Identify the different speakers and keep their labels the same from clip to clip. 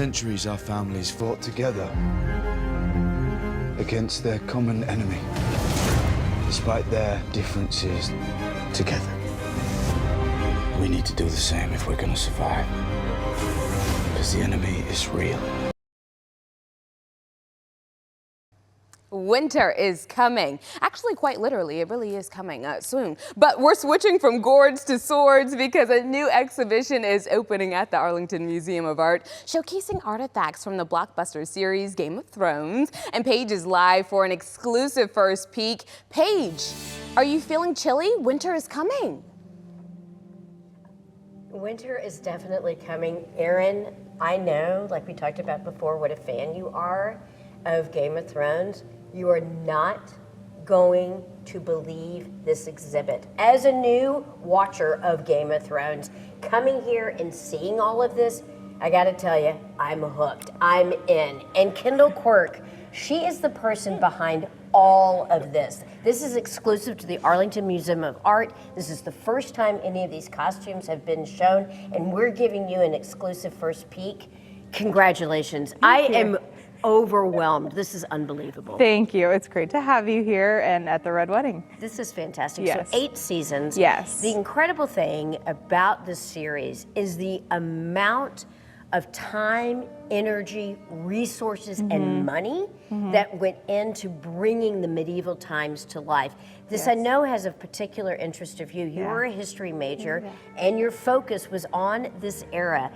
Speaker 1: Centuries our families fought together against their common enemy. Despite their differences, together. We need to do the same if we're going to survive. Because the enemy is real.
Speaker 2: Winter is coming. Actually, quite literally, it really is coming soon. But we're switching from gourds to swords because a new exhibition is opening at the Arlington Museum of Art, showcasing artifacts from the blockbuster series Game of Thrones. And Paige is live for an exclusive first peek. Paige, are you feeling chilly? Winter is coming.
Speaker 3: Winter is definitely coming. Erin, I know, like we talked about before, what a fan you are of Game of Thrones. You are not going to believe this exhibit. As a new watcher of Game of Thrones, coming here and seeing all of this, I gotta tell you, I'm hooked. I'm in. And Kendall Quirk, she is the person behind all of this. This is exclusive to the Arlington Museum of Art. This is the first time any of these costumes have been shown, and we're giving you an exclusive first peek. Congratulations. I am overwhelmed. This is unbelievable.
Speaker 4: Thank you. It's great to have you here and at the Red Wedding.
Speaker 3: This is fantastic.
Speaker 4: Yes.
Speaker 3: So 8 seasons.
Speaker 4: Yes.
Speaker 3: The incredible thing about this series is the amount of time, energy, resources, and money that went into bringing the medieval times to life. This I know has a particular interest of you. You were a history major and your focus was on this era.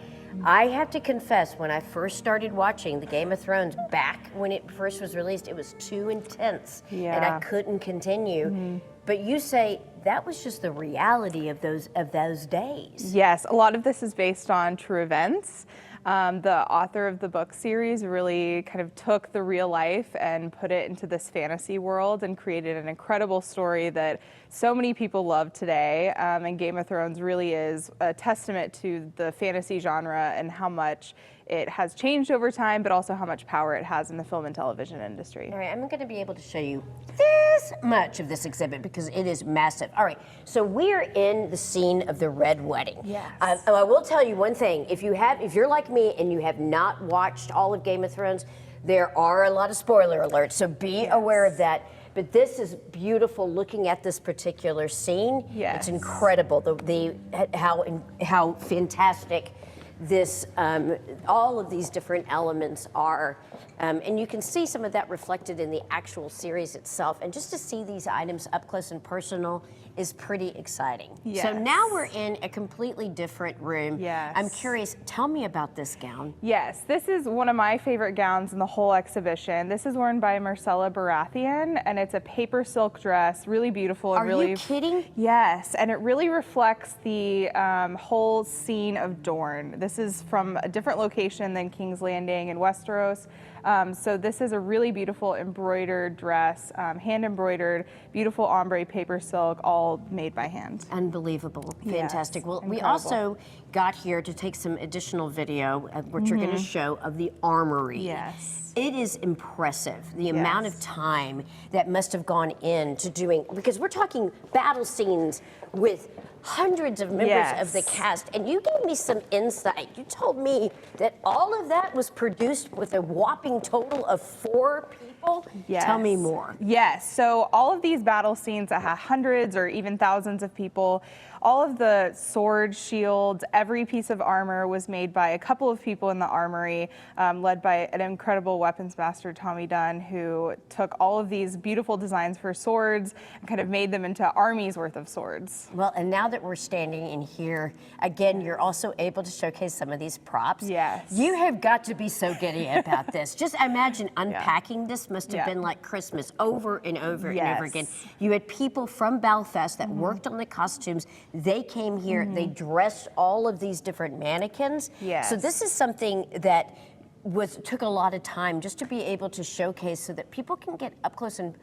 Speaker 3: I have to confess, when I first started watching the Game of Thrones back when it first was released, it was too intense and I couldn't continue. But you say that was just the reality of those days.
Speaker 4: Yes, a lot of this is based on true events. The author of the book series really kind of took the real life and put it into this fantasy world and created an incredible story that so many people love today. And Game of Thrones really is a testament to the fantasy genre and how much it has changed over time, but also how much power it has in the film and television industry.
Speaker 3: All right, I'm going to be able to show you this much of this exhibit because it is massive. All right, so we are in the scene of the Red Wedding.
Speaker 4: Yes.
Speaker 3: I will tell you one thing. If you're like me and you have not watched all of Game of Thrones, there are a lot of spoiler alerts, so be aware of that. But this is beautiful looking at this particular scene.
Speaker 4: Yes.
Speaker 3: It's incredible, how fantastic this, all of these different elements are. And you can see some of that reflected in the actual series itself. And just to see these items up close and personal is pretty exciting.
Speaker 4: Yes.
Speaker 3: So now we're in a completely different room.
Speaker 4: Yes.
Speaker 3: I'm curious, tell me about this gown.
Speaker 4: Yes, this is one of my favorite gowns in the whole exhibition. This is worn by Marcella Baratheon, and it's a paper silk dress, really beautiful. And
Speaker 3: Are you kidding?
Speaker 4: Yes, and it really reflects the whole scene of Dorne. This is from a different location than King's Landing in Westeros. So this is a really beautiful embroidered dress, hand embroidered, beautiful ombre paper silk, all made by hand.
Speaker 3: Unbelievable. Fantastic.
Speaker 4: Yes,
Speaker 3: Well, we
Speaker 4: incredible.
Speaker 3: also got here to take some additional video, which you're going to show, of the armory.
Speaker 4: Yes.
Speaker 3: It is impressive, the amount of time that must have gone into doing, because we're talking battle scenes with hundreds of members of the cast, and you gave me some insight. You told me that all of that was produced with a whopping total of 4 people.
Speaker 4: Yes.
Speaker 3: Tell me more.
Speaker 4: Yes, so all of these battle scenes that have hundreds or even thousands of people, all of the swords, shields, every piece of armor was made by a couple of people in the armory, led by an incredible weapons master, Tommy Dunn, who took all of these beautiful designs for swords and kind of made them into armies worth of swords.
Speaker 3: Well, and now that we're standing in here, again, you're also able to showcase some of these props.
Speaker 4: Yes.
Speaker 3: You have got to be so giddy about this. Just imagine unpacking this must have been like Christmas over and over and over again. You had people from Belfast that worked on the costumes. They came here, they dressed all of these different mannequins.
Speaker 4: Yes.
Speaker 3: So this is something that took a lot of time just to be able to showcase so that people can get up close and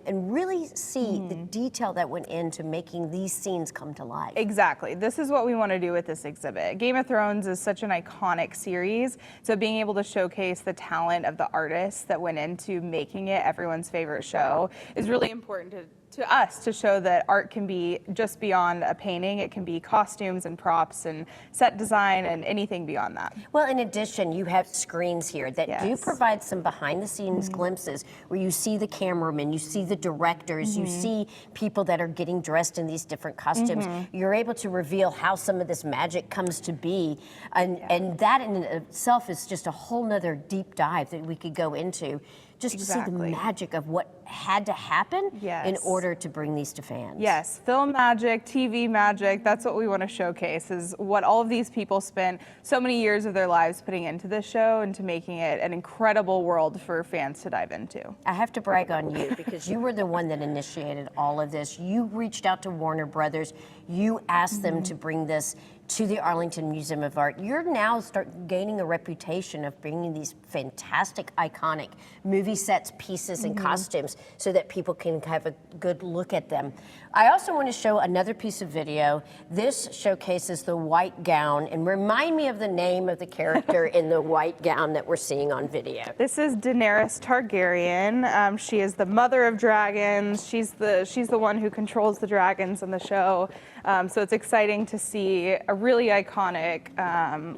Speaker 3: really see the detail that went into making these scenes come to life.
Speaker 4: Exactly. This is what we want to do with this exhibit. Game of Thrones is such an iconic series, so being able to showcase the talent of the artists that went into making it everyone's favorite show is really important to us to show that art can be just beyond a painting. It can be costumes and props and set design and anything beyond that.
Speaker 3: Well, in addition, you have screens here that do
Speaker 4: Yes.
Speaker 3: provide some behind-the-scenes glimpses where you see the cameramen, you see the directors, you see people that are getting dressed in these different costumes. You're able to reveal how some of this magic comes to be, and that in itself is just a whole nother deep dive that we could go into, just to see the magic of what had to happen in order to bring these to fans.
Speaker 4: Yes, film magic, TV magic, that's what we want to showcase, is what all of these people spent so many years of their lives putting into this show and to making it an incredible world for fans to dive into.
Speaker 3: I have to brag on you because you were the one that initiated all of this. You reached out to Warner Brothers. You asked them to bring this to the Arlington Museum of Art. You're now gaining a reputation of bringing these fantastic, iconic movie sets, pieces, and costumes so that people can have a good look at them. I also want to show another piece of video. This showcases the white gown, and remind me of the name of the character in the white gown that we're seeing on video.
Speaker 4: This is Daenerys Targaryen. She is the mother of dragons. She's the one who controls the dragons in the show. So it's exciting to see a really iconic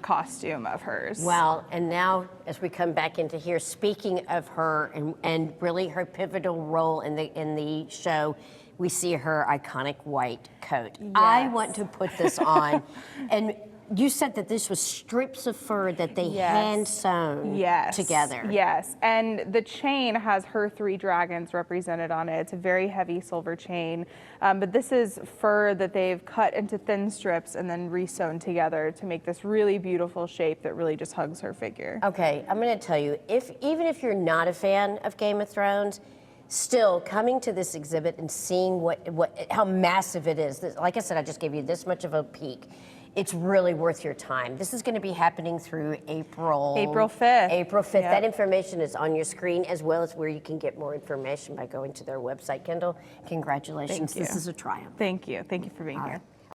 Speaker 4: costume of hers.
Speaker 3: Well, and now as we come back into here, speaking of her and really her pivotal role in the show, we see her iconic white coat.
Speaker 4: Yes.
Speaker 3: I want to put this on. And you said that this was strips of fur that they hand sewn together.
Speaker 4: Yes, and the chain has her 3 dragons represented on it. It's a very heavy silver chain, but this is fur that they've cut into thin strips and then re-sewn together to make this really beautiful shape that really just hugs her figure.
Speaker 3: Okay, I'm going to tell you, even if you're not a fan of Game of Thrones, still coming to this exhibit and seeing how massive it is. Like I said, I just gave you this much of a peek. It's really worth your time. This is going to be happening through April
Speaker 4: 5th.
Speaker 3: April 5th. Yep. That information is on your screen, as well as where you can get more information by going to their website. Kendall, congratulations.
Speaker 4: Thank you.
Speaker 3: This is a triumph.
Speaker 4: Thank you. Thank you for being here.